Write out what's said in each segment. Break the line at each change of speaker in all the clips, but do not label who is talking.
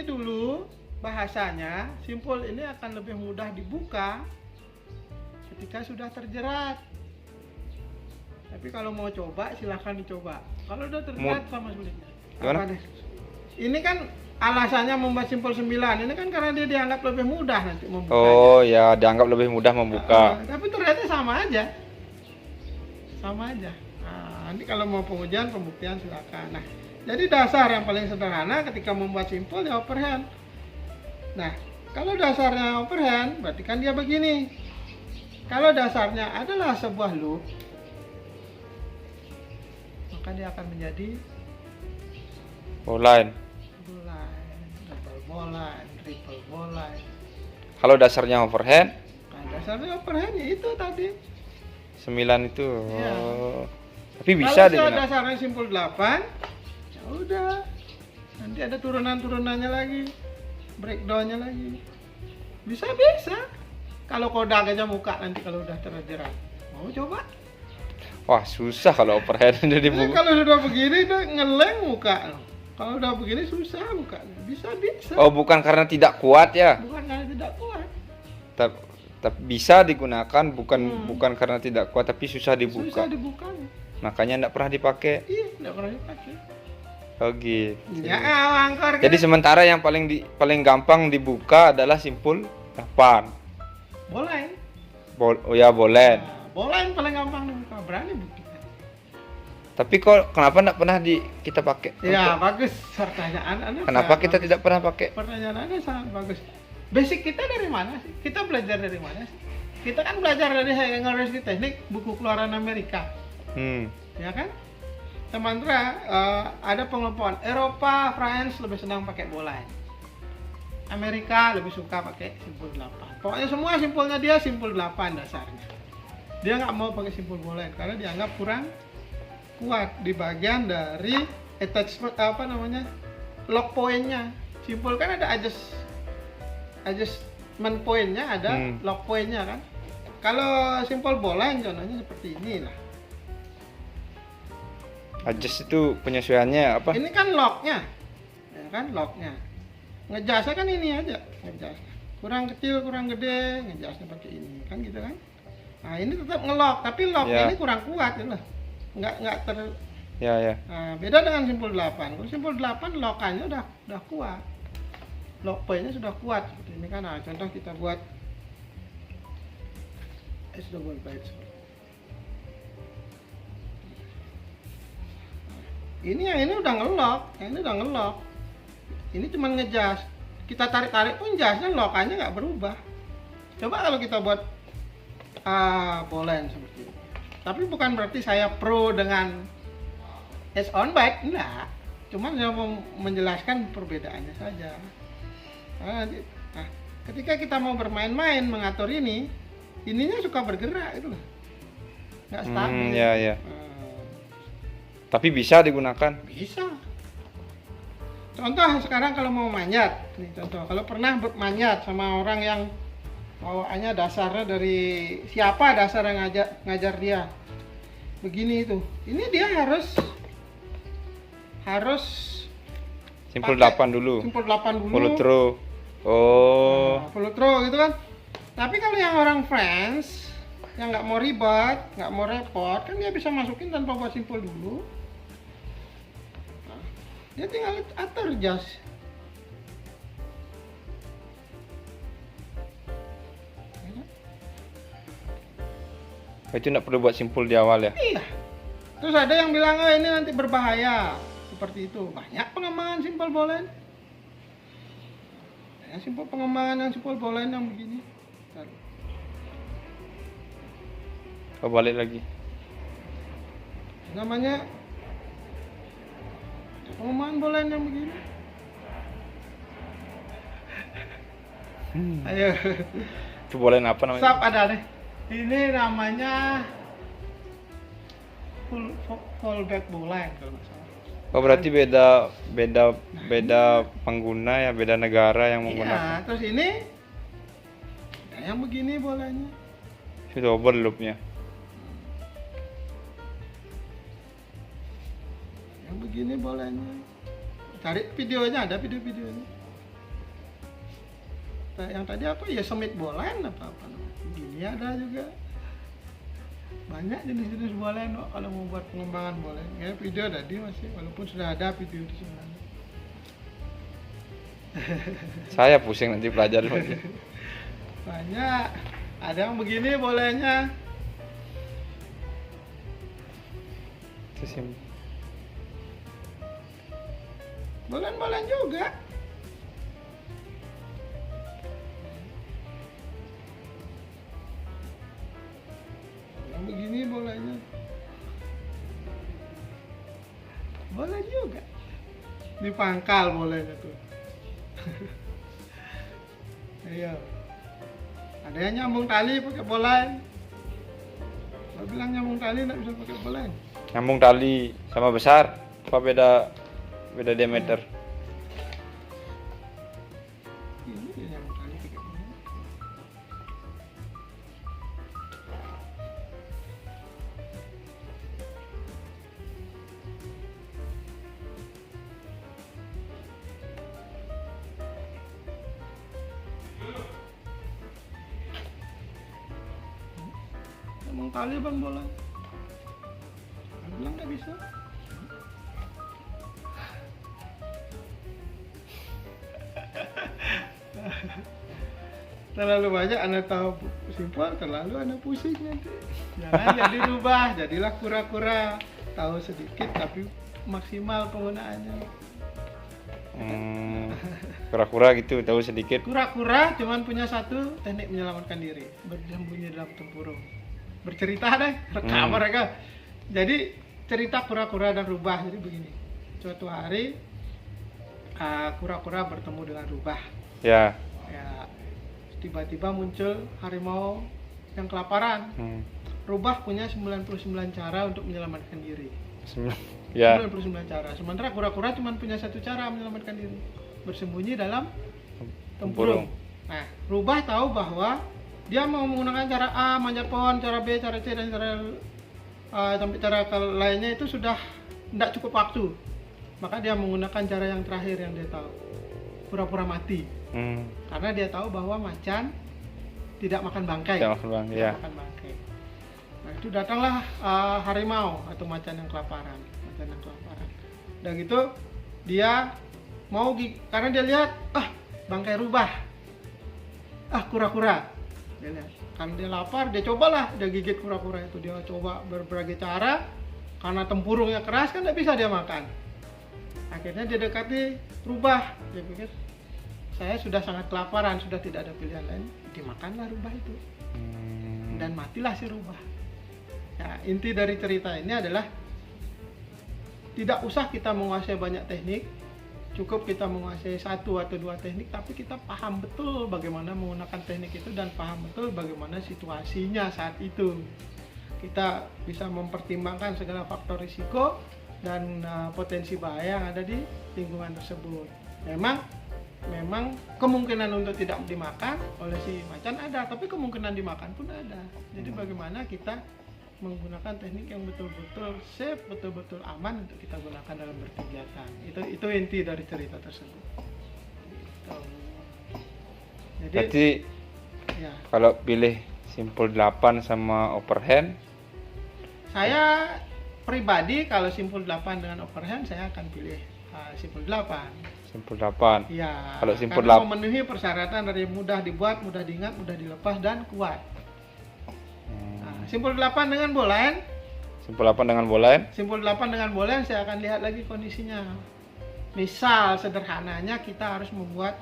ini dulu bahasanya simpul ini akan lebih mudah dibuka ketika sudah terjerat. Tapi kalau mau coba silahkan dicoba. Kalau udah terjerat sama sulitnya.
Gimana?
Ini kan alasannya membuat simpul 9. Ini kan karena dia dianggap lebih mudah nanti membuka.
Oh ya, dianggap lebih mudah membuka.
Tapi ternyata sama aja. Sama aja. Nah, nanti kalau mau pengujian, pembuktian silakan. Nah, jadi dasar yang paling sederhana ketika membuat simpul ya overhand. Nah, kalau dasarnya overhand, berarti kan dia begini. Kalau dasarnya adalah sebuah loop, maka dia akan menjadi
Bowline.
bowline, double bowline, triple bowline.
Kalau dasarnya overhand,
Nah, dasarnya overhand ya itu tadi.
9 itu.
Iya.
Oh. Tapi bisa
Kalau
digunakan.
dasarnya simpul 8, ya udah. Nanti ada turunan-turunannya lagi, breakdownnya lagi. Bisa. Kalau kodak aja muka nanti kalau udah terjerat. Mau coba?
Wah, susah kalau overhand jadi
Nah, kalau sudah begini udah ngeleng muka. Kalau udah begini susah muka. Bisa.
Oh, bukan karena tidak kuat ya.
Bukan karena tidak kuat.
Tapi bisa digunakan bukan karena tidak kuat tapi susah
Susah
dibuka.
dibuka.
Makanya enggak pernah dipakai.
Iya, tidak pernah dipakai.
Oh gitu.
Ya, angkor.
Jadi sementara yang paling gampang dibuka adalah simpul 8.
Boleh.
Oh ya, boleh.
Nah, boleh paling gampang dibuka. Berani buktikan.
Tapi kok kenapa enggak pernah kita pakai?
Ya, bagus pertanyaan Anda.
Kenapa
sangat
kita
bagus.
tidak pernah pakai?
Pertanyaan Anda sangat bagus. Basic kita dari mana sih? Kita belajar dari mana sih? Kita kan belajar dari University Teknik, buku keluaran Amerika. Ya kan? Sementara ada pengelompokan Eropa, France lebih senang pakai bowline. Amerika lebih suka pakai simpul 8. Pokoknya semua simpulnya dia simpul 8 dasarnya. Dia nggak mau pakai simpul bowline karena dianggap kurang kuat di bagian dari attachment lock pointnya. Simpul kan ada adjustment pointnya, ada lock pointnya kan. Kalau simpul bowline contohnya seperti ini lah.
Adjust itu penyesuaiannya apa?
Ini kan locknya, ya kan locknya. Ngejasnya kan ini aja, ngejasnya. Kurang kecil, kurang gede, ngejasnya pakai ini, kan gitu kan. Nah ini tetap ngelock, tapi locknya ini kurang kuat gitu loh. Nggak ter.
Ya.
Nah, beda dengan simpul 8. Kalau simpul 8 lockannya udah kuat. Lock point-nya sudah kuat seperti ini kan. Nah, contoh kita buat S double bite. Ini udah ngelock, Ini cuma ngejas. Kita tarik-tarik pun jasnya lokannya nggak berubah. Coba kalau kita buat bowline seperti ini. Tapi bukan berarti saya pro dengan S on bite, enggak. Cuma saya mau menjelaskan perbedaannya saja. Nah, ketika kita mau bermain-main mengatur ininya suka bergerak itu loh. Nggak stabil.
Ya. Tapi bisa digunakan?
Bisa. Contoh sekarang kalau mau manjat, nih contoh. Kalau pernah manjat sama orang yang bawaannya dasarnya dari siapa dasar yang ngajar dia. Begini itu. Ini dia harus
Simpul 8 dulu.
Simpul 8 dulu.
Follow through. Oh.
Nah, follow through gitu kan. Tapi kalau yang orang France yang nggak mau ribet, nggak mau repot, kan dia bisa masukin tanpa buat simpul dulu. Dia tinggal atur jas.
Itu enggak perlu buat simpul di awal ya?
Iya. Terus ada yang bilang, oh ini nanti berbahaya. Seperti itu. Banyak pengembangan simpul bowline. Pengembangan yang simpul bowline yang begini.
Kau balik lagi.
Namanya pengembangan bowline yang begini. Ayo.
Itu bowline apa namanya?
Stop, ada deh. Ini namanya fallback bowline kalau nggak salah.
Oh, berarti beda pengguna ya, beda negara yang menggunakan.
Iya, terus ini yang begini bolanya.
Itu double loopnya.
Yang begini bolanya. Cari videonya, ada video-videonya. Yang tadi apa ya, semit bolen apa namanya. Gini ada juga. Banyak jenis-jenis bolen kok kalau mau buat pengembangan bolen. Ya video tadi masih, walaupun sudah ada video di sebenarnya.
Saya pusing nanti belajar lagi.
Banyak. Ada yang begini bolennya. Bolen-bolen juga. Yang begini bolennya. Bolen juga. Di pangkal bolennya tuh. Ayo. Ada yang nyambung tali pakai bolen. Kalau bilang nyambung tali nggak bisa pakai bolen.
Nyambung tali sama besar apa beda diameter?
Ini dia nyambung tali pakai bolen. Nyambung tali bang bolen. Kalau bilang nggak bisa. Terlalu banyak Anda tahu simpel, terlalu Anda pusing nanti. Jangan jadi rubah, jadilah kura-kura. Tahu sedikit tapi maksimal penggunaannya.
Kura-kura gitu, tahu sedikit.
Kura-kura cuman punya satu teknik menyelamatkan diri, bersembunyi dalam tempurung. Bercerita deh, rekam mereka. Jadi cerita kura-kura dan rubah. Jadi begini, suatu hari kura-kura bertemu dengan rubah.
Ya.
Ya, tiba-tiba muncul harimau yang kelaparan. Rubah punya 99 cara untuk menyelamatkan diri.
Ya.
99 cara. Sementara kura-kura cuma punya satu cara menyelamatkan diri, bersembunyi dalam tempurung. Nah, rubah tahu bahwa dia mau menggunakan cara A, manjat pohon, cara B, cara C, dan sampai cara lainnya itu sudah tidak cukup waktu. Maka dia menggunakan cara yang terakhir yang dia tahu, pura-pura mati. Karena dia tahu bahwa macan tidak makan bangkai.
Tidak makan
bangkai. Nah, itu datanglah harimau atau macan yang kelaparan. Dan gitu dia mau karena dia lihat bangkai rubah, kura-kura. Dia lihat, karena dia lapar, dia cobalah dia gigit kura-kura itu. Dia coba berbagai cara, karena tempurungnya keras kan tidak bisa dia makan. Akhirnya dia dekati rubah. Dia pikir, saya sudah sangat kelaparan, sudah tidak ada pilihan lain, dimakanlah rubah itu. Dan matilah si rubah. Ya, inti dari cerita ini adalah tidak usah kita menguasai banyak teknik, cukup kita menguasai satu atau dua teknik, tapi kita paham betul bagaimana menggunakan teknik itu dan paham betul bagaimana situasinya saat itu. Kita bisa mempertimbangkan segala faktor risiko dan potensi bahaya yang ada di lingkungan tersebut. Memang kemungkinan untuk tidak dimakan oleh si macan ada, tapi kemungkinan dimakan pun ada. Jadi bagaimana kita menggunakan teknik yang betul-betul safe, betul-betul aman untuk kita gunakan dalam berkegiatan. Itu inti dari cerita tersebut.
Jadi ya, kalau pilih simpul 8 sama overhand,
saya pribadi kalau simpul 8 dengan overhand saya akan pilih simpul 8.
Simpul 8.
Iya.
Kalau simpul 8
memenuhi persyaratan dari mudah dibuat, mudah diingat, mudah dilepas dan kuat. Simpul 8 dengan bolen.
Simpul 8 dengan bolen.
Simpul 8 dengan bolen saya akan lihat lagi kondisinya. Misal sederhananya kita harus membuat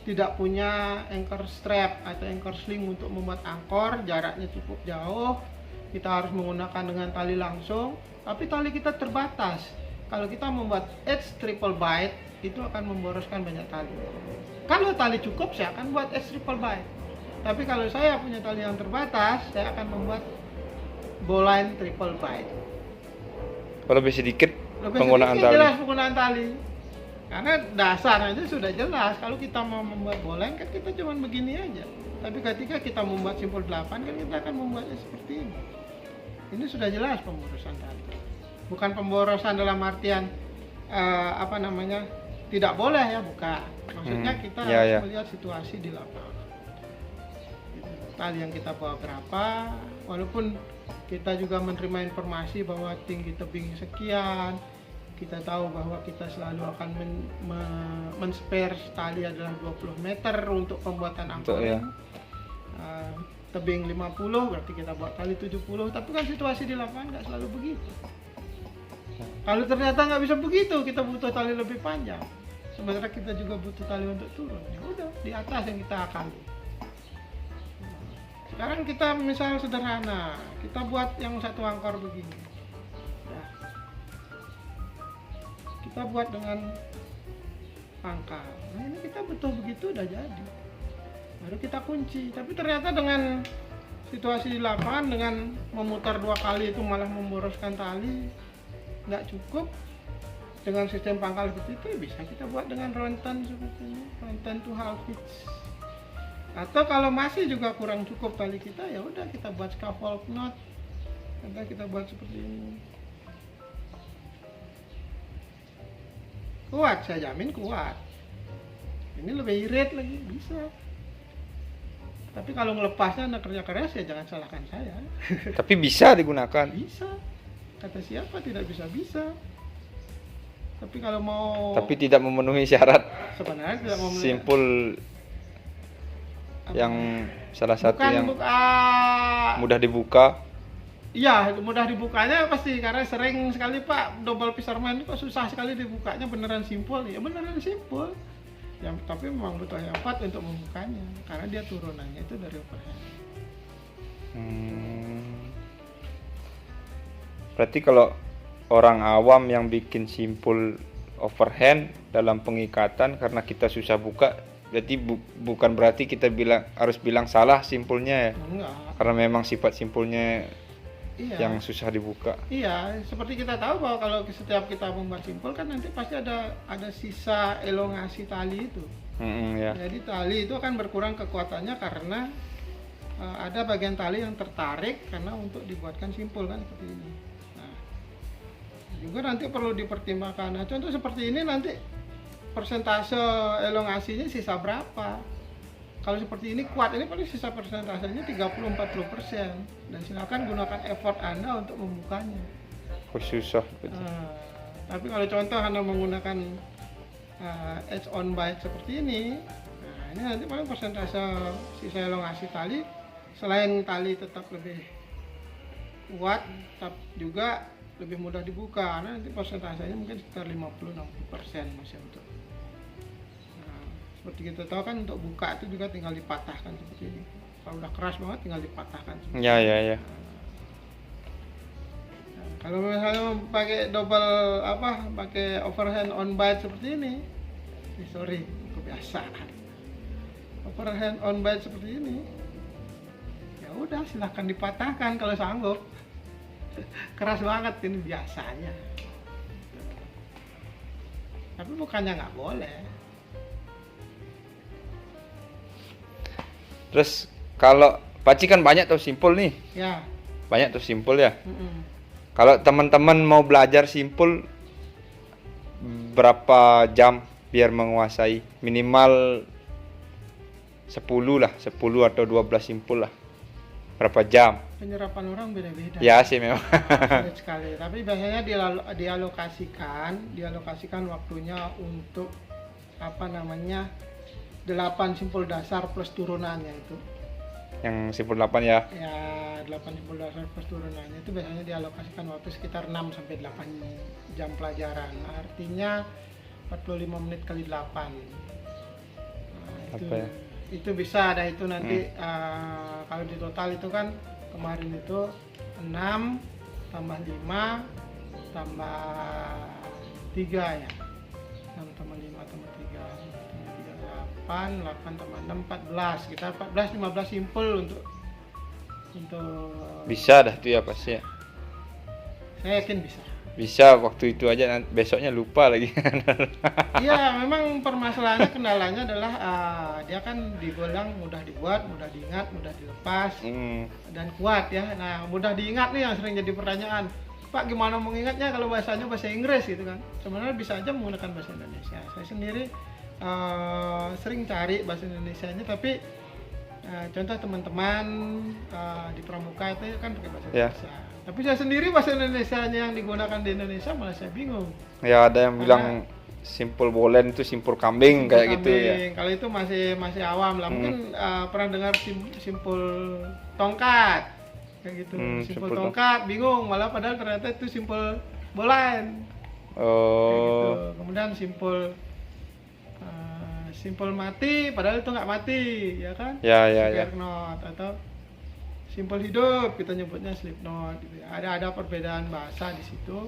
tidak punya anchor strap atau anchor sling untuk membuat angkor, jaraknya cukup jauh. Kita harus menggunakan dengan tali langsung, tapi tali kita terbatas. Kalau kita membuat edge triple bight, itu akan memboroskan banyak tali. Kalau tali cukup, saya akan buat edge triple bight. Tapi kalau saya punya tali yang terbatas, saya akan membuat bowline triple bight.
Lebih sedikit penggunaan tali.
Jelas penggunaan tali. Karena dasarnya sudah jelas. Kalau kita mau membuat bowline kan kita cuma begini aja. Tapi ketika kita membuat simpul 8 kan kita akan membuatnya seperti ini. Ini sudah jelas pemborosan tali. Bukan pemborosan dalam artian tidak boleh ya, bukan. Maksudnya kita
Ya,
harus
ya.
melihat situasi di lapangan. Gitu. Tali yang kita bawa berapa, walaupun kita juga menerima informasi bahwa tinggi tebing sekian, kita tahu bahwa kita selalu akan men-spare tali adalah 20 meter untuk pembuatan
Untuk, ya.
anchoring. Tebing 50 berarti kita buat tali 70, tapi kan situasi di lapangan nggak selalu begitu. Kalau ternyata nggak bisa begitu, kita butuh tali lebih panjang. Sementara kita juga butuh tali untuk turun. Ya udah, di atas yang kita akali. Sekarang kita misal sederhana, kita buat yang satu angkor begini. Ya. Kita buat dengan pangkal. Nah ini kita butuh begitu udah jadi. Baru kita kunci. Tapi ternyata dengan situasi di lapangan, dengan memutar 2 kali itu malah memboroskan tali, nggak cukup. Dengan sistem pangkal seperti itu bisa kita buat dengan rontan seperti ini, rontan to half pitch. Atau kalau masih juga kurang cukup tali kita, ya udah kita buat scaffold knot. Atau kita buat seperti ini. Kuat, saya jamin kuat. Ini lebih irit lagi, bisa. Tapi kalau melepasnya anda kerja keras ya jangan salahkan saya.
Tapi bisa digunakan.
Bisa. Kata siapa tidak bisa. Tapi kalau mau
Tapi tidak memenuhi syarat
sebenarnya tidak mau
simpul yang salah satu yang mudah dibuka.
Iya, mudah dibukanya pasti karena sering sekali Pak double fisherman itu kok susah sekali dibukanya, beneran simpul. Ya beneran simpul. Ya, tapi memang butuh effort untuk membukanya karena dia turunannya itu dari overhead.
Berarti kalau orang awam yang bikin simpul overhand dalam pengikatan karena kita susah buka, berarti bukan berarti kita harus bilang salah simpulnya ya.
Enggak.
Karena memang sifat simpulnya
Iya.
yang susah dibuka.
Iya, seperti kita tahu bahwa kalau setiap kita membuat simpul kan nanti pasti ada sisa elongasi tali itu.
Ya.
Jadi tali itu akan berkurang kekuatannya karena ada bagian tali yang tertarik karena untuk dibuatkan simpul kan seperti ini. Nah, juga nanti perlu dipertimbangkan. Nah, contoh seperti ini nanti persentase elongasinya sisa berapa? Kalau seperti ini kuat, ini paling sisa persentasenya 30-40%. Dan silakan gunakan effort Anda untuk membukanya.
Susah.
Tapi kalau contoh Anda menggunakan edge on bite seperti ini, nah ini nanti paling persentase sisa elongasi tali, selain tali tetap lebih kuat, tetap juga lebih mudah dibuka, karena nanti persentasenya mungkin sekitar 50-60% masih untuk. Seperti kita tahu kan untuk buka itu juga tinggal dipatahkan seperti ini. Kalau udah keras banget tinggal dipatahkan.
Ya.
Nah, kalau misalnya pakai pakai overhand on bite seperti ini, sorry, kebiasaan. Overhand on bite seperti ini, ya udah silahkan dipatahkan kalau sanggup. Keras banget ini biasanya. Tapi bukannya nggak boleh.
Terus kalau Paci kan banyak tuh simpul nih.
Ya.
Banyak tuh simpul ya. Kalau teman-teman mau belajar simpul berapa jam biar menguasai? Minimal 10 atau 12 simpul lah. Berapa jam?
Penyerapan orang beda-beda.
Ya sih memang.
Sulit sekali. Tapi biasanya dialokasikan waktunya untuk 8 simpul dasar plus turunannya itu.
Yang simpul 8 ya.
Ya, 8 simpul dasar plus turunannya itu biasanya dialokasikan waktu sekitar 6 sampai 8 jam pelajaran. Artinya 45 menit kali 8. Nah, itu bisa ada itu nanti kalau di total itu kan kemarin itu 6 tambah 5 tambah 3 ya. 6 tambah 5 tambah 3 8 tambah 6 14, sekitar 14-15 simpul untuk
bisa dah tuh ya pasti ya.
Saya yakin bisa
waktu itu aja, besoknya lupa lagi.
Iya, memang permasalahannya, kendalanya adalah dia kan dibilang mudah dibuat, mudah diingat, mudah dilepas, dan kuat ya. Nah, mudah diingat nih yang sering jadi pertanyaan, Pak gimana mengingatnya kalau bahasanya bahasa Inggris gitu kan. Sebenarnya bisa aja menggunakan bahasa Indonesia. Saya sendiri sering cari bahasa Indonesianya, tapi contoh teman-teman di pramuka itu kan pakai bahasa
Ya.
Indonesia. Tapi saya sendiri bahasa Indonesianya yang digunakan di Indonesia malah saya bingung.
Ya, ada yang bilang simpul bolen itu simpul kambing kayak gitu ya.
Kambing. Kalau itu masih awam lah. Mungkin pernah dengar simpul tongkat kayak gitu. Simpul
simpul
tongkat bingung, malah padahal ternyata itu simpul bolan. Kayak gitu.
Oh,
Kemudian simpul mati padahal itu nggak mati, ya kan?
ya ya ya.
Spare knot, atau simpul hidup kita nyebutnya slip knot gitu ya. Ada perbedaan bahasa di situ.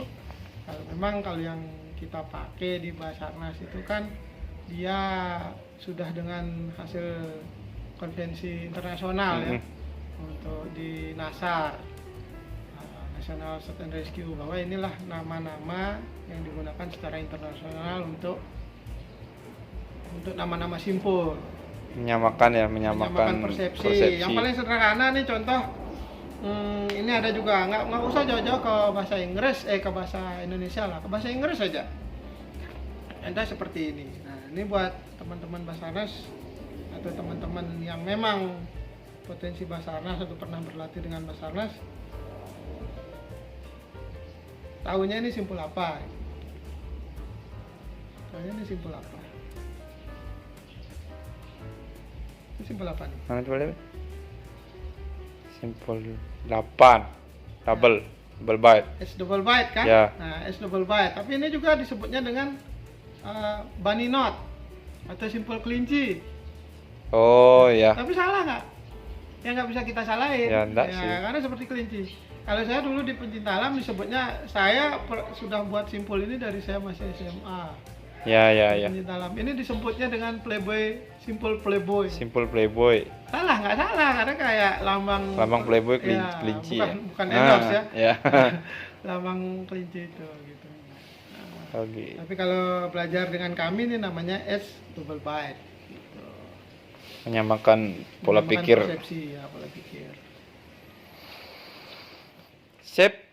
Kalau yang kita pakai di Basarnas itu kan dia sudah dengan hasil konvensi internasional ya, untuk di NASAR, National Search and Rescue, bahwa inilah nama-nama yang digunakan secara internasional untuk nama-nama simpul,
menyamakan
persepsi. Yang paling sederhana nih contoh, ini ada juga, nggak usah jauh-jauh ke bahasa Inggris, ke bahasa Indonesia lah, ke bahasa Inggris saja. Ada seperti ini. Nah, ini buat teman-teman Basarnas atau teman-teman yang memang potensi Basarnas atau pernah berlatih dengan Basarnas, tahunya ini simpul apa? Tahunya ini simpul apa? Ini simpul apa nih?
Mana coba lihat? Simpul 8 double bite.
S double bite kan?
Ya.
Nah, S double bite. Tapi ini juga disebutnya dengan bunny knot atau simpul kelinci.
Oh ya.
Tapi salah nggak? Ya nggak bisa kita salahin.
Ya, enggak sih.
Karena seperti kelinci. Kalau saya dulu di pencinta alam disebutnya, saya sudah buat simpul ini dari saya masih SMA.
Ya ya ya.
Pencinta alam ini disebutnya dengan playboy, simpul playboy.
Simpul playboy.
Salah, nggak salah, karena kayak lambang
Playboy
ya,
kelinci
bukan endorse ya.
Ya.
Lambang kelinci itu gitu.
Oke.
Tapi kalau belajar dengan kami ini namanya S double bite. Gitu.
Menyamakan pola
Menyamakan
pikir.
persepsi ya, pola pikir.
Sip.